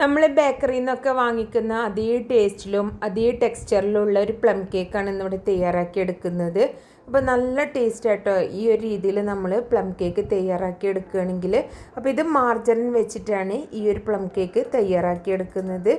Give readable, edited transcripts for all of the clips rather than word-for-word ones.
നമ്മൾ ബേക്കറിയിൽ നിന്നൊക്കെ വാങ്ങിക്കുന്ന അതേ ടേസ്റ്റിലും അതേ ടെക്സ്ചറിലുള്ള ഒരു പ്ലം കേക്കാണ് ഇന്നിവിടെ തയ്യാറാക്കി എടുക്കുന്നത്. അപ്പോൾ നല്ല ടേസ്റ്റ് ആട്ടോ ഈ ഒരു രീതിയിൽ നമ്മൾ പ്ലം കേക്ക് തയ്യാറാക്കി എടുക്കുകയാണെങ്കിൽ. അപ്പോൾ ഇത് മാർജറിൻ വെച്ചിട്ടാണ് ഈ ഒരു പ്ലം കേക്ക് തയ്യാറാക്കി എടുക്കുന്നത്.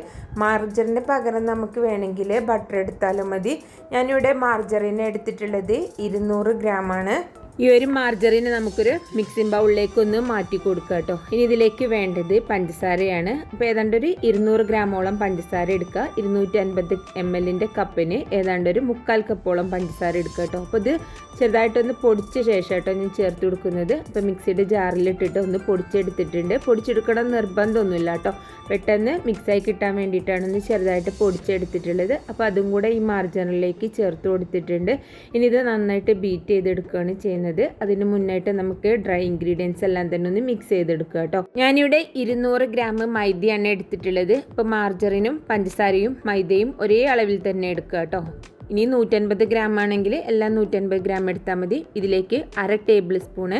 മാർജറിന് പകരം നമുക്ക് വേണമെങ്കിൽ ബട്ടർ എടുത്താലും മതി. ഞാനിവിടെ മാർജറിന് എടുത്തിട്ടുള്ളത് 200 ഗ്രാമാണ്. ഈ ഒരു മാർജറിന് നമുക്കൊരു മിക്സിംഗ് ബൗളിലേക്ക് ഒന്ന് മാറ്റി കൊടുക്കുക കേട്ടോ. ഇനി ഇതിലേക്ക് വേണ്ടത് പഞ്ചസാരയാണ്. അപ്പോൾ ഏതാണ്ട് ഒരു 200 ഗ്രാമോളം പഞ്ചസാര എടുക്കുക. 250 ml കപ്പിന് ഏതാണ്ട് ഒരു 1/4 കപ്പോളം പഞ്ചസാര എടുക്കുക കേട്ടോ. അപ്പോൾ ഇത് ചെറുതായിട്ടൊന്ന് പൊടിച്ച ശേഷം കേട്ടോ ഞാൻ ചേർത്ത് കൊടുക്കുന്നത്. അപ്പോൾ മിക്സിയുടെ ജാറിലിട്ടിട്ട് ഒന്ന് പൊടിച്ചെടുത്തിട്ടുണ്ട്. പൊടിച്ചെടുക്കണം നിർബന്ധമൊന്നുമില്ല കേട്ടോ, പെട്ടെന്ന് മിക്സായി കിട്ടാൻ വേണ്ടിയിട്ടാണ് ഒന്ന് ചെറുതായിട്ട് പൊടിച്ചെടുത്തിട്ടുള്ളത്. അപ്പോൾ അതും കൂടെ ഈ മാർജറിലേക്ക് ചേർത്ത് കൊടുത്തിട്ടുണ്ട്. ഇനി ഇത് നന്നായിട്ട് ബീറ്റ് ചെയ്തെടുക്കുകയാണ് ചെയ്യുന്നത്. അതിന് മുന്നായിട്ട് നമുക്ക് ഡ്രൈ ഇൻഗ്രീഡിയൻസ് എല്ലാം തന്നെ ഒന്ന് മിക്സ് ചെയ്തെടുക്കുക കേട്ടോ. ഞാനിവിടെ 200 ഗ്രാം മൈദയാണ് എടുത്തിട്ടുള്ളത്. അപ്പോൾ മാർജറിനും പഞ്ചസാരയും മൈദയും ഒരേ അളവിൽ തന്നെ എടുക്കുക കേട്ടോ. ഇനി 150 ഗ്രാം ആണെങ്കിൽ എല്ലാം 150 ഗ്രാം എടുത്താൽ മതി. ഇതിലേക്ക് 1/2 ടേബിൾ സ്പൂണ്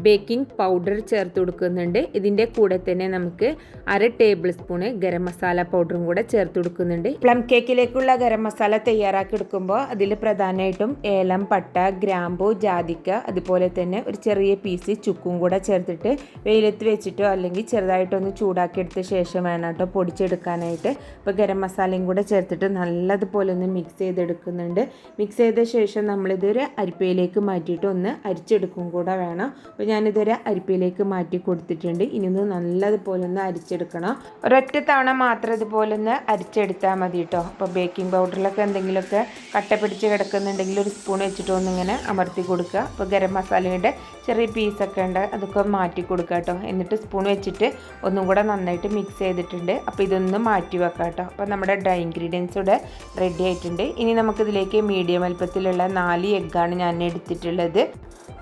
ബേക്കിംഗ് പൗഡർ ചേർത്ത് കൊടുക്കുന്നുണ്ട്. ഇതിൻ്റെ കൂടെ തന്നെ നമുക്ക് 1/2 ടേബിൾ സ്പൂണ് ഗരം മസാല പൗഡറും കൂടെ ചേർത്ത് കൊടുക്കുന്നുണ്ട്. പ്ലം കേക്കിലേക്കുള്ള ഗരം മസാല തയ്യാറാക്കി എടുക്കുമ്പോൾ അതിൽ പ്രധാനമായിട്ടും ഏലം, പട്ട, ഗ്രാമ്പു, ജാതിക്ക, അതുപോലെ തന്നെ ഒരു ചെറിയ പീസ് ചുക്കും കൂടെ ചേർത്തിട്ട് വെയിലത്ത് വെച്ചിട്ടോ അല്ലെങ്കിൽ ചെറുതായിട്ടൊന്ന് ചൂടാക്കി എടുത്ത ശേഷം വേണം കേട്ടോ പൊടിച്ചെടുക്കാനായിട്ട്. അപ്പോൾ ഗരം മസാലയും കൂടെ ചേർത്തിട്ട് നല്ലതുപോലെ ഒന്ന് മിക്സ് ചെയ്തെടുക്കും. മിക്സ് ചെയ്ത ശേഷം നമ്മളിതൊരു അരിപ്പയിലേക്ക് മാറ്റിയിട്ട് ഒന്ന് അരിച്ചെടുക്കും കൂടെ വേണം. അപ്പോൾ ഞാനിതൊരു അരിപ്പയിലേക്ക് മാറ്റി കൊടുത്തിട്ടുണ്ട്. ഇനി ഒന്ന് നല്ലതുപോലെ ഒന്ന് അരിച്ചെടുക്കണം. ഒരൊറ്റ തവണ മാത്രം ഇതുപോലെ ഒന്ന് അരിച്ചെടുത്താൽ മതി കേട്ടോ. അപ്പോൾ ബേക്കിംഗ് പൗഡറിലൊക്കെ എന്തെങ്കിലുമൊക്കെ കട്ട പിടിച്ച് കിടക്കുന്നുണ്ടെങ്കിൽ ഒരു സ്പൂൺ വെച്ചിട്ട് ഒന്നിങ്ങനെ അമർത്തി കൊടുക്കുക. അപ്പോൾ ഗരം മസാലയുടെ ചെറിയ പീസൊക്കെ ഉണ്ട്, അതൊക്കെ മാറ്റി കൊടുക്കുക കേട്ടോ. എന്നിട്ട് സ്പൂൺ വെച്ചിട്ട് ഒന്നും കൂടെ നന്നായിട്ട് മിക്സ് ചെയ്തിട്ടുണ്ട്. അപ്പോൾ ഇതൊന്ന് മാറ്റി വെക്കാം കേട്ടോ. അപ്പോൾ നമ്മുടെ ഡ്രൈ ഇൻഗ്രീഡിയൻസ് ഇവിടെ റെഡി ആയിട്ടുണ്ട്. ഇനി നമുക്കിതിലേക്ക് മീഡിയം വലുപ്പത്തിലുള്ള 4 എഗ്ഗാണ് ഞാൻ എടുത്തിട്ടുള്ളത്.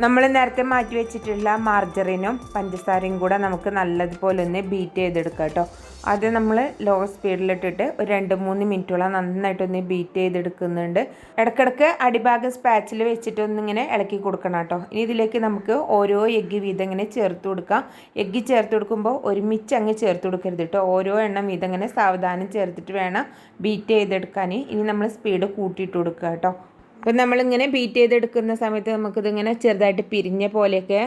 നമ്മൾ നേരത്തെ മാറ്റി വെച്ചിട്ടുള്ള മാർജറിനും പഞ്ചസാരയും കൂടെ നമുക്ക് നല്ലതുപോലെ ഒന്ന് ബീറ്റ് ചെയ്തെടുക്കാം കേട്ടോ. ആദ്യം നമ്മൾ ലോ സ്പീഡിലിട്ടിട്ട് ഒരു 2-3 മിനിറ്റോളം നന്നായിട്ടൊന്ന് ബീറ്റ് ചെയ്തെടുക്കുന്നുണ്ട്. ഇടയ്ക്കിടയ്ക്ക് അടിഭാഗം സ്പാച്ചിൽ വെച്ചിട്ട് ഒന്നിങ്ങനെ ഇളക്കി കൊടുക്കണം കേട്ടോ. ഇനി ഇതിലേക്ക് നമുക്ക് ഓരോ എഗ്ഗ് വീതം ഇങ്ങനെ ചേർത്ത് കൊടുക്കാം. എഗ്ഗ് ചേർത്ത് കൊടുക്കുമ്പോൾ ഒരുമിച്ച് അങ്ങ് ചേർത്ത് കൊടുക്കരുത് കേട്ടോ. ഓരോ എണ്ണം വീതം ഇങ്ങനെ സാവധാനം ചേർത്തിട്ട് വേണം ബീറ്റ് ചെയ്തെടുക്കാൻ. ഇനി നമ്മൾ സ്പീഡ് കൂട്ടിയിട്ട് കൊടുക്കുക കേട്ടോ. അപ്പോൾ നമ്മളിങ്ങനെ ബീറ്റ് ചെയ്തെടുക്കുന്ന സമയത്ത് നമുക്കിതിങ്ങനെ ചെറുതായിട്ട് പിരിഞ്ഞ പോലെയൊക്കെ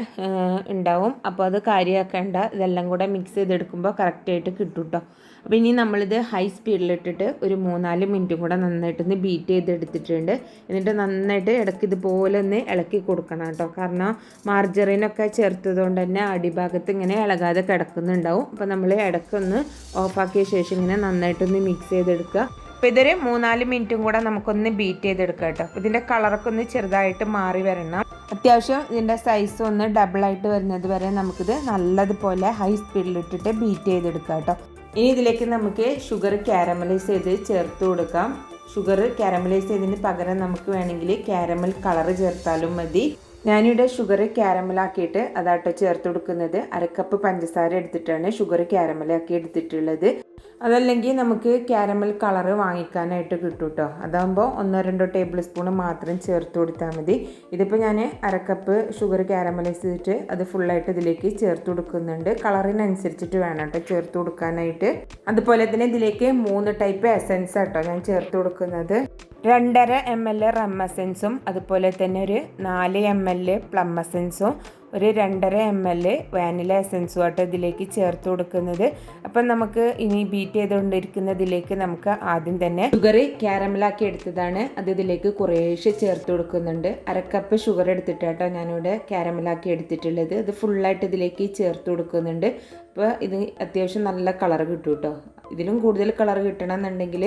ഉണ്ടാവും. അപ്പോൾ അത് കാര്യമാക്കേണ്ട, ഇതെല്ലാം കൂടെ മിക്സ് ചെയ്തെടുക്കുമ്പോൾ കറക്റ്റായിട്ട് കിട്ടും കേട്ടോ. അപ്പോൾ ഇനി നമ്മളിത് ഹൈ സ്പീഡിലിട്ടിട്ട് ഒരു 3-4 മിനിറ്റും കൂടെ നന്നായിട്ടൊന്ന് ബീറ്റ് ചെയ്തെടുത്തിട്ടുണ്ട്. എന്നിട്ട് നന്നായിട്ട് ഇടയ്ക്ക് ഇതുപോലെ ഒന്ന് ഇളക്കി കൊടുക്കണം കേട്ടോ. കാരണം മാർജറിനൊക്കെ ചേർത്തതുകൊണ്ട് തന്നെ അടിഭാഗത്ത് ഇങ്ങനെ ഇളകാതെ കിടക്കുന്നുണ്ടാവും. അപ്പോൾ നമ്മൾ ഇടയ്ക്കൊന്ന് ഓഫാക്കിയ ശേഷം ഇങ്ങനെ നന്നായിട്ടൊന്ന് മിക്സ് ചെയ്തെടുക്കുക. അപ്പോൾ ഇതൊരു 3-4 മിനിറ്റും കൂടെ നമുക്കൊന്ന് ബീറ്റ് ചെയ്തെടുക്കാം കേട്ടോ. അപ്പോൾ ഇതിൻ്റെ കളറൊക്കെ ഒന്ന് ചെറുതായിട്ട് മാറി വരണം. അത്യാവശ്യം ഇതിൻ്റെ സൈസ് ഒന്ന് ഡബിളായിട്ട് വരുന്നത് വരെ നമുക്കിത് നല്ലതുപോലെ ഹൈ സ്പീഡിലിട്ടിട്ട് ബീറ്റ് ചെയ്തെടുക്കാം കേട്ടോ. ഇനി ഇതിലേക്ക് നമുക്ക് ഷുഗർ കാരമലൈസ് ചെയ്ത് ചേർത്ത് കൊടുക്കാം. ഷുഗർ കാരമലൈസ് ചെയ്തതിന് പകരം നമുക്ക് വേണമെങ്കിൽ കാരമൽ കളർ ചേർത്താലും മതി. ഞാനിവിടെ ഷുഗർ കാരമലാക്കിയിട്ട് അതാട്ടോ ചേർത്ത് കൊടുക്കുന്നത്. 1/2 കപ്പ് പഞ്ചസാര എടുത്തിട്ടാണ് ഷുഗർ കാരമലാക്കി എടുത്തിട്ടുള്ളത്. അതല്ലെങ്കിൽ നമുക്ക് കാരമൽ കളറ് വാങ്ങിക്കാനായിട്ട് കിട്ടും കേട്ടോ. അതാകുമ്പോൾ 1-2 ടേബിൾ സ്പൂൺ മാത്രം ചേർത്ത് കൊടുത്താൽ മതി. ഇതിപ്പോൾ ഞാൻ 1/2 കപ്പ് ഷുഗർ കാരമലൈസ് ചെയ്തിട്ട് അത് ഫുള്ളായിട്ട് ഇതിലേക്ക് ചേർത്ത് കൊടുക്കുന്നുണ്ട്. കളറിനനുസരിച്ചിട്ട് വേണം കേട്ടോ ചേർത്ത് കൊടുക്കാനായിട്ട്. അതുപോലെ തന്നെ ഇതിലേക്ക് 3 ടൈപ്പ് എസൻസ് കേട്ടോ ഞാൻ ചേർത്ത് കൊടുക്കുന്നത്. 2.5 ml റം എസൻസും അതുപോലെ തന്നെ ഒരു 4 ml പ്ലം എസൻസും ഒരു 2.5 ml വാനില എസൻസും ആയിട്ട് ഇതിലേക്ക് ചേർത്ത് കൊടുക്കുന്നത്. അപ്പം നമുക്ക് ഇനി ബീറ്റ് ചെയ്തുകൊണ്ടിരിക്കുന്നതിലേക്ക് നമുക്ക് ആദ്യം തന്നെ ഷുഗർ കാരമലാക്കി എടുത്തതാണ്, അത് ഇതിലേക്ക് കുറേശ്ശെ ചേർത്ത് കൊടുക്കുന്നുണ്ട്. 1/2 കപ്പ് ഷുഗർ എടുത്തിട്ടാട്ടോ ഞാനിവിടെ കാരമലാക്കി എടുത്തിട്ടുള്ളത്. ഇത് ഫുള്ളായിട്ട് ഇതിലേക്ക് ചേർത്ത് കൊടുക്കുന്നുണ്ട്. അപ്പോൾ ഇത് അത്യാവശ്യം നല്ല കളർ കിട്ടും കേട്ടോ. ഇതിലും കൂടുതൽ കളർ കിട്ടണമെന്നുണ്ടെങ്കിൽ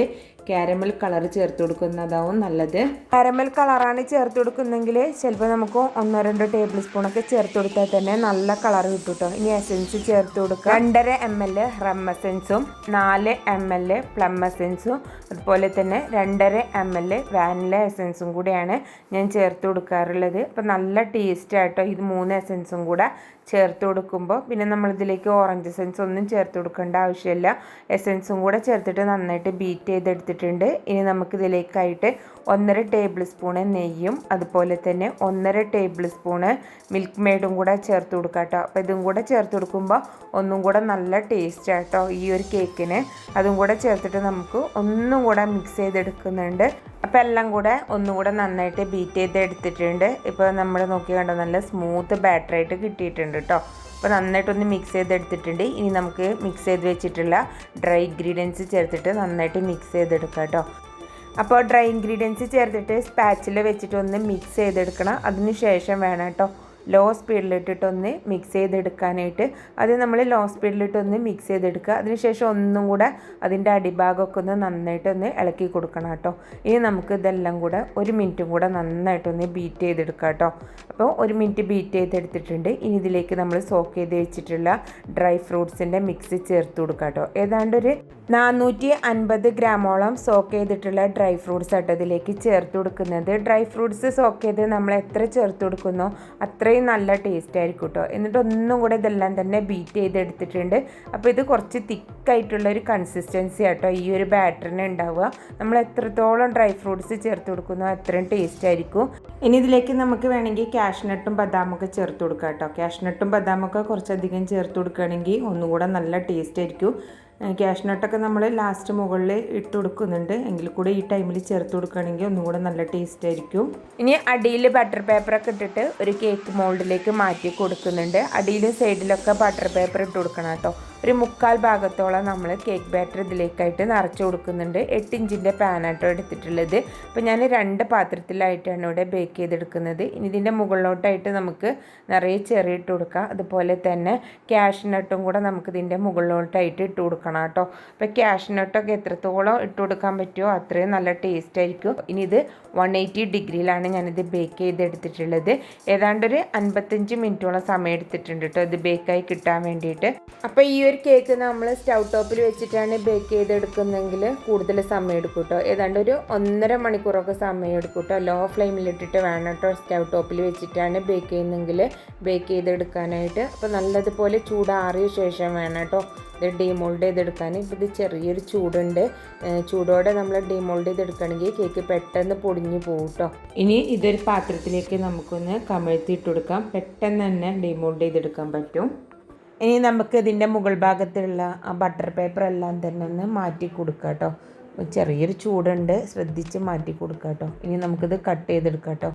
കാരമൽ കളർ ചേർത്ത് കൊടുക്കുന്നതാവും നല്ലത്. കാരമൽ കളറാണ് ചേർത്ത് കൊടുക്കുന്നെങ്കിൽ ചിലപ്പോൾ നമുക്ക് 1-2 ടേബിൾ സ്പൂണൊക്കെ ചേർത്ത് കൊടുത്താൽ തന്നെ നല്ല കളർ കിട്ടും കേട്ടോ. ഇനി എസൻസ് ചേർത്ത് കൊടുക്കുക. 2.5 ml റം എസൻസും 4 ml പ്ലം എസൻസും അതുപോലെ തന്നെ 2.5 ml വാനില എസൻസും കൂടിയാണ് ഞാൻ ചേർത്ത് കൊടുക്കാറുള്ളത്. അപ്പോൾ നല്ല ടേസ്റ്റ് ആയിട്ടോ ഇത് 3 എസൻസും കൂടെ ചേർത്ത് കൊടുക്കുമ്പോൾ. പിന്നെ നമ്മളിതിലേക്ക് ഓറഞ്ച് എസൻസ് ഒന്നും ചേർത്ത് കൊടുക്കേണ്ട ആവശ്യമില്ല. എസൻസും കൂടെ ചേർത്തിട്ട് നന്നായിട്ട് ബീറ്റ് ചെയ്തെടുത്തിട്ട് എടുത്തിട്ടുണ്ട്. ഇനി നമുക്കിതിലേക്കായിട്ട് 1.5 ടേബിൾ സ്പൂണ് നെയ്യും അതുപോലെ തന്നെ 1.5 ടേബിൾ സ്പൂണ് മിൽക്ക് മെയ്ഡും കൂടെ ചേർത്ത് കൊടുക്കാം കേട്ടോ. അപ്പോൾ ഇതും കൂടെ ചേർത്ത് കൊടുക്കുമ്പോൾ ഒന്നും കൂടെ നല്ല ടേസ്റ്റ് ആട്ടോ ഈ ഒരു കേക്കിന്. അതും കൂടെ ചേർത്തിട്ട് നമുക്ക് ഒന്നും കൂടെ മിക്സ് ചെയ്തെടുക്കുന്നുണ്ട്. അപ്പോൾ എല്ലാം കൂടെ ഒന്നും കൂടെ നന്നായിട്ട് ബീറ്റ് ചെയ്ത് എടുത്തിട്ടുണ്ട്. ഇപ്പോൾ നമ്മൾ നോക്കി കണ്ടോ നല്ല സ്മൂത്ത് ബാറ്ററായിട്ട് കിട്ടിയിട്ടുണ്ട് കേട്ടോ. അപ്പോൾ നന്നായിട്ടൊന്ന് മിക്സ് ചെയ്തെടുത്തിട്ടുണ്ട്. ഇനി നമുക്ക് മിക്സ് ചെയ്ത് വെച്ചിട്ടുള്ള ഡ്രൈ ഇൻഗ്രീഡിയൻസ് ചേർത്തിട്ട് നന്നായിട്ട് മിക്സ് ചെയ്തെടുക്കാം കേട്ടോ. അപ്പോൾ ഡ്രൈ ഇൻഗ്രീഡിയൻസ് ചേർത്തിട്ട് സ്പാച്ചിൽ വെച്ചിട്ട് ഒന്ന് മിക്സ് ചെയ്തെടുക്കണം. അതിന് ശേഷം വേണം കേട്ടോ ലോ സ്പീഡിലിട്ടിട്ടൊന്ന് മിക്സ് ചെയ്തെടുക്കാനായിട്ട്. അത് നമ്മൾ ലോ സ്പീഡിലിട്ടൊന്ന് മിക്സ് ചെയ്തെടുക്കുക. അതിനുശേഷം ഒന്നും കൂടെ അതിൻ്റെ അടിഭാഗമൊക്കെ ഒന്ന് നന്നായിട്ടൊന്ന് ഇളക്കി കൊടുക്കണം കേട്ടോ. ഇനി നമുക്ക് ഇതെല്ലാം കൂടെ 1 മിനിറ്റും കൂടെ നന്നായിട്ടൊന്ന് ബീറ്റ് ചെയ്തെടുക്കാം കേട്ടോ. അപ്പോൾ 1 മിനിറ്റ് ബീറ്റ് ചെയ്തെടുത്തിട്ടുണ്ട്. ഇനി ഇതിലേക്ക് നമ്മൾ സോക്ക് ചെയ്ത് വെച്ചിട്ടുള്ള ഡ്രൈ ഫ്രൂട്ട്സിൻ്റെ മിക്സ് ചേർത്ത് കൊടുക്കാം കേട്ടോ. ഏതാണ്ട് ഒരു 450 ഗ്രാമോളം സോക്ക് ചെയ്തിട്ടുള്ള ഡ്രൈ ഫ്രൂട്ട്സ് ആട്ടോ ഇതിലേക്ക് ചേർത്ത് കൊടുക്കുന്നത്. ഡ്രൈ ഫ്രൂട്ട്സ് സോക്ക് ചെയ്ത് നമ്മൾ എത്ര ചേർത്ത് കൊടുക്കുന്നോ അത്രയും നല്ല ടേസ്റ്റ് ആയിരിക്കും കേട്ടോ. എന്നിട്ട് ഒന്നും കൂടെ ഇതെല്ലാം തന്നെ ബീറ്റ് ചെയ്തെടുത്തിട്ടുണ്ട്. അപ്പോൾ ഇത് കുറച്ച് തിക്കായിട്ടുള്ളൊരു കൺസിസ്റ്റൻസി ആട്ടോ ഈ ഒരു ബാറ്ററിന് ഉണ്ടാവുക. നമ്മൾ എത്രത്തോളം ഡ്രൈ ഫ്രൂട്ട്സ് ചേർത്ത് കൊടുക്കുന്നോ അത്രയും ടേസ്റ്റ് ആയിരിക്കും. ഇനി ഇതിലേക്ക് നമുക്ക് വേണമെങ്കിൽ കാഷ്നട്ടും ബദാമൊക്കെ ചേർത്ത് കൊടുക്കാം കേട്ടോ. കാഷ്നട്ടും ബദാമൊക്കെ കുറച്ചധികം ചേർത്ത് കൊടുക്കുകയാണെങ്കിൽ ഒന്നുകൂടെ നല്ല ടേസ്റ്റ് ആയിരിക്കും. കാഷ്നട്ടൊക്കെ നമ്മൾ ലാസ്റ്റ് മുകളിൽ ഇട്ട് കൊടുക്കുന്നുണ്ട്. എങ്കിൽ കൂടെ ഈ ടൈമിൽ ചേർത്ത് കൊടുക്കുകയാണെങ്കിൽ ഒന്നും കൂടെ നല്ല ടേസ്റ്റ് ആയിരിക്കും. ഇനി അടിയിൽ ബട്ടർ പേപ്പറൊക്കെ ഇട്ടിട്ട് ഒരു കേക്ക് മോൾഡിലേക്ക് മാറ്റി കൊടുക്കുന്നുണ്ട്. അടിയിലും സൈഡിലൊക്കെ ബട്ടർ പേപ്പർ ഇട്ട് കൊടുക്കണം കേട്ടോ. ഒരു 3/4 ഭാഗത്തോളം നമ്മൾ കേക്ക് ബാറ്റർ ഇതിലേക്കായിട്ട് നിറച്ച് കൊടുക്കുന്നുണ്ട്. 8 ഇഞ്ചിൻ്റെ പാനാട്ടോ എടുത്തിട്ടുള്ളത്. അപ്പോൾ ഞാൻ 2 പാത്രത്തിലായിട്ടാണ് ഇവിടെ ബേക്ക് ചെയ്തെടുക്കുന്നത്. ഇനി ഇതിൻ്റെ മുകളിലോട്ടായിട്ട് നമുക്ക് നിറയെ ചെറി ഇട്ട് കൊടുക്കാം. അതുപോലെ തന്നെ കാഷ്നട്ടും കൂടെ നമുക്ക് ഇതിൻ്റെ മുകളിലോട്ടായിട്ട് ഇട്ട് കൊടുക്കണം കേട്ടോ. അപ്പോൾ കാഷ്നട്ടൊക്കെ എത്രത്തോളം ഇട്ട് കൊടുക്കാൻ പറ്റുമോ അത്രയും നല്ല ടേസ്റ്റ് ആയിരിക്കും. ഇനി ഇത് 180 ഡിഗ്രിയിലാണ് ഞാനിത് ബേക്ക് ചെയ്തെടുത്തിട്ടുള്ളത്. ഏതാണ്ടൊരു 55 മിനിറ്റോളം സമയം എടുത്തിട്ടുണ്ട് കേട്ടോ ഇത് ബേക്കായി കിട്ടാൻ വേണ്ടിയിട്ട്. അപ്പോൾ ഈ ഒരു കേക്ക് നമ്മൾ സ്റ്റൗ ടോപ്പിൽ വെച്ചിട്ടാണ് ബേക്ക് ചെയ്തെടുക്കുന്നതെങ്കിൽ കൂടുതൽ സമയം എടുക്കും കേട്ടോ. ഏതാണ്ട് ഒരു 1.5 മണിക്കൂറൊക്കെ സമയം എടുക്കും കേട്ടോ. ലോ ഫ്ലെയിമിലിട്ടിട്ട് വേണം കേട്ടോ സ്റ്റൗ ടോപ്പിൽ വെച്ചിട്ടാണ് ബേക്ക് ചെയ്യുന്നതെങ്കിൽ ബേക്ക് ചെയ്തെടുക്കാനായിട്ട്. അപ്പോൾ നല്ലതുപോലെ ചൂടാറിയ ശേഷം വേണം കേട്ടോ ഇത് ഡീമോൾഡ് ചെയ്തെടുക്കാൻ. ഇപ്പോൾ ഇത് ചെറിയൊരു ചൂടുണ്ട്. ചൂടോടെ നമ്മൾ ഡീമോൾഡ് ചെയ്തെടുക്കുകയാണെങ്കിൽ കേക്ക് പെട്ടെന്ന് പൊടിഞ്ഞു പോകും കേട്ടോ. ഇനി ഇതൊരു പാത്രത്തിലേക്ക് നമുക്കൊന്ന് കമഴ്ത്തിയിട്ട് കൊടുക്കാം. പെട്ടെന്ന് തന്നെ ഡീമോൾഡ് ചെയ്തെടുക്കാൻ പറ്റും. ഇനി നമുക്ക് ഇതിൻ്റെ മുകൾ ഭാഗത്തുള്ള ആ ബട്ടർ പേപ്പർ എല്ലാം തന്നെ ഒന്ന് മാറ്റി കൊടുക്കാം കേട്ടോ. ചെറിയൊരു ചൂടുണ്ട്, ശ്രദ്ധിച്ച് മാറ്റി കൊടുക്കാം കേട്ടോ. ഇനി നമുക്കിത് കട്ട് ചെയ്തെടുക്കാം കേട്ടോ.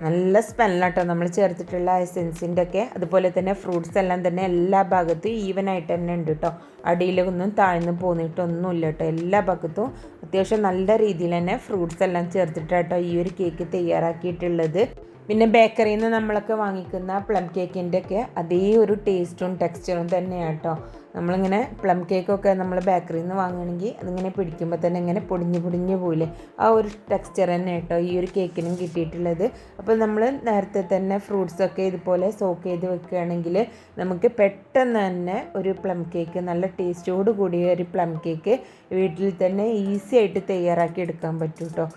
നല്ല സ്മെല്ലാട്ടോ നമ്മൾ ചേർത്തിട്ടുള്ള എസെൻസിൻ്റെ ഒക്കെ. അതുപോലെ തന്നെ ഫ്രൂട്ട്സ് എല്ലാം തന്നെ എല്ലാ ഭാഗത്തും ഈവനായിട്ട് തന്നെ ഉണ്ട് കേട്ടോ. അടിയിലൊന്നും താഴ്ന്ന് പോന്നിട്ടൊന്നുമില്ല കേട്ടോ. എല്ലാ ഭാഗത്തും അത്യാവശ്യം നല്ല രീതിയിൽ തന്നെ ഫ്രൂട്ട്സ് എല്ലാം ചേർത്തിട്ടാട്ടോ ഈ ഒരു കേക്ക് തയ്യാറാക്കിയിട്ടുള്ളത്. പിന്നെ ബേക്കറിയിൽ നിന്ന് നമ്മളൊക്കെ വാങ്ങിക്കുന്ന പ്ലം കേക്കിൻ്റെ ഒക്കെ അതേ ഒരു ടേസ്റ്റും ടെക്സ്ചറും തന്നെയാണ് കേട്ടോ. നമ്മളിങ്ങനെ പ്ലം കേക്കൊക്കെ നമ്മൾ ബേക്കറിയിൽ നിന്ന് വാങ്ങുകയാണെങ്കിൽ അതിങ്ങനെ പിടിക്കുമ്പോൾ തന്നെ ഇങ്ങനെ പൊടിഞ്ഞ് പോയില്ലേ, ആ ഒരു ടെക്സ്ചർ തന്നെ കേട്ടോ ഈ ഒരു കേക്കിനും കിട്ടിയിട്ടുള്ളത്. അപ്പോൾ നമ്മൾ നേരത്തെ തന്നെ ഫ്രൂട്ട്സൊക്കെ ഇതുപോലെ സോക്ക് ചെയ്ത് വെക്കുകയാണെങ്കിൽ നമുക്ക് പെട്ടെന്ന് തന്നെ ഒരു പ്ലം കേക്ക്, നല്ല ടേസ്റ്റോട് കൂടിയ ഒരു പ്ലം കേക്ക് വീട്ടിൽ തന്നെ ഈസി ആയിട്ട് തയ്യാറാക്കി എടുക്കാൻ പറ്റും കേട്ടോ.